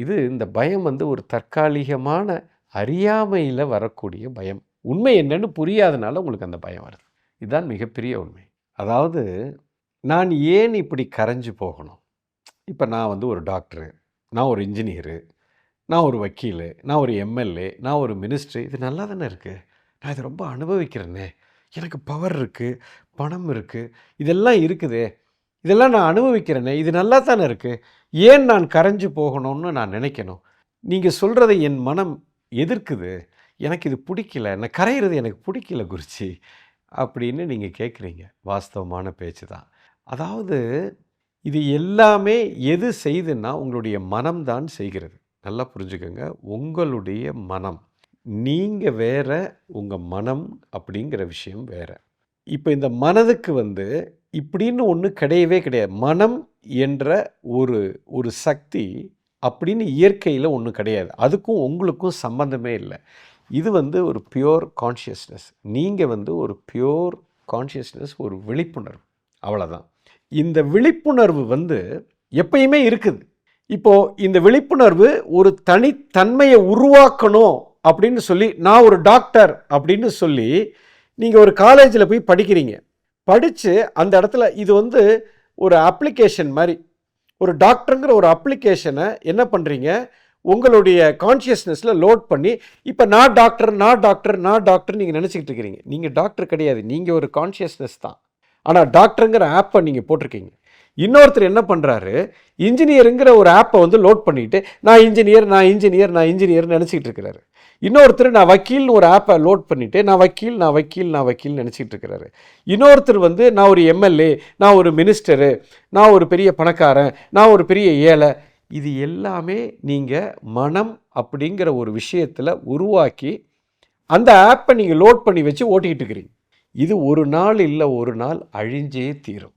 இது இந்த பயம் ஒரு தற்காலிகமான அறியாமையில் வரக்கூடிய பயம். உண்மை என்னன்னு புரியாதனால உங்களுக்கு அந்த பயம் வருது. இதுதான் மிகப்பெரிய உண்மை. அதாவது நான் ஏன் இப்படி கரைஞ்சு போகணும்? இப்போ நான் ஒரு டாக்டரு, நான் ஒரு இன்ஜினியரு, நான் ஒரு வக்கீல், நான் ஒரு எம்எல்ஏ, நான் ஒரு மினிஸ்ட்ரு. இது நல்லா தானே இருக்குது. நான் இதை ரொம்ப அனுபவிக்கிறேனே. எனக்கு பவர் இருக்குது, பணம் இருக்குது, இதெல்லாம் இருக்குதே, இதெல்லாம் நான் அனுபவிக்கிறேனே, இது நல்லா தானே இருக்குது. ஏன் நான் கரைஞ்சு போகணும்னு நான் நினைக்கணும்? நீங்கள் சொல்கிறதை என் மனம் எதிர்க்குது. எனக்கு இது பிடிக்கல, நான் கரையிறது எனக்கு பிடிக்கல குருஜி அப்படின்னு நீங்கள் கேட்குறீங்க. வாஸ்தவமான பேச்சு தான். அதாவது இது எல்லாமே எது செய்துன்னா உங்களுடைய மனம்தான் செய்கிறது. நல்லா புரிஞ்சுக்கோங்க. உங்களுடைய மனம். நீங்கள் வேற, உங்கள் மனம் அப்படிங்கிற விஷயம் வேற. இப்போ இந்த மனதுக்கு இப்படின்னு ஒன்று கிடையவே கிடையாது. மனம் என்ற ஒரு சக்தி அப்படின்னு இயற்கையில் ஒன்று கிடையாது. அதுக்கும் உங்களுக்கும் சம்பந்தமே இல்லை. இது ஒரு பியோர் கான்ஷியஸ்னஸ். நீங்கள் ஒரு பியோர் கான்ஷியஸ்னஸ், ஒரு விழிப்புணர்வு, அவ்வளோதான். இந்த விழிப்புணர்வு எப்பயுமே இருக்குது. இப்போது இந்த விழிப்புணர்வு ஒரு தனித்தன்மையை உருவாக்கணும் அப்படின்னு சொல்லி, நான் ஒரு டாக்டர் அப்படின்னு சொல்லி நீங்கள் ஒரு காலேஜில் போய் படிக்கிறீங்க. படித்து அந்த இடத்துல இது ஒரு அப்ளிகேஷன் மாதிரி, ஒரு டாக்டருங்கிற ஒரு அப்ளிகேஷனை என்ன பண்ணுறீங்க, உங்களுடைய கான்ஷியஸ்னஸில் லோட் பண்ணி, இப்போ நான் டாக்டர் நான் டாக்டர் நான் டாக்டர் நீங்கள் நினச்சிக்கிட்டு இருக்கிறீங்க. நீங்கள் டாக்டர் கிடையாது, நீங்கள் ஒரு கான்ஷியஸ்னஸ் தான். ஆனால் டாக்டருங்கிற ஆப்பை நீங்கள் போட்டிருக்கீங்க. இன்னொருத்தர் என்ன பண்ணுறாரு, இன்ஜினியருங்கிற ஒரு ஆப்பை லோட் பண்ணிவிட்டு நான் இன்ஜினியர் நான் இன்ஜினியர் நான் இன்ஜினியர்னு நினச்சிக்கிட்டு இருக்கிறாரு. இன்னொருத்தர் நான் வக்கீல்னு ஒரு ஆப்பை லோட் பண்ணிவிட்டு நான் வக்கீல் நான் வக்கீல் நான் வக்கீல் நினச்சிக்கிட்டு இருக்கிறாரு. இன்னொருத்தர் நான் ஒரு எம்எல்ஏ, நான் ஒரு மினிஸ்டரு, நான் ஒரு பெரிய பணக்காரன், நான் ஒரு பெரிய ஏழை. இது எல்லாமே நீங்கள் மனம் அப்படிங்கிற ஒரு விஷயத்தில் உருவாக்கி அந்த ஆப்பை நீங்கள் லோட் பண்ணி வச்சு ஓட்டிக்கிட்டு இருக்கிறீங்க. இது ஒரு நாள் இல்லை ஒரு நாள் அழிஞ்சே தீரும்.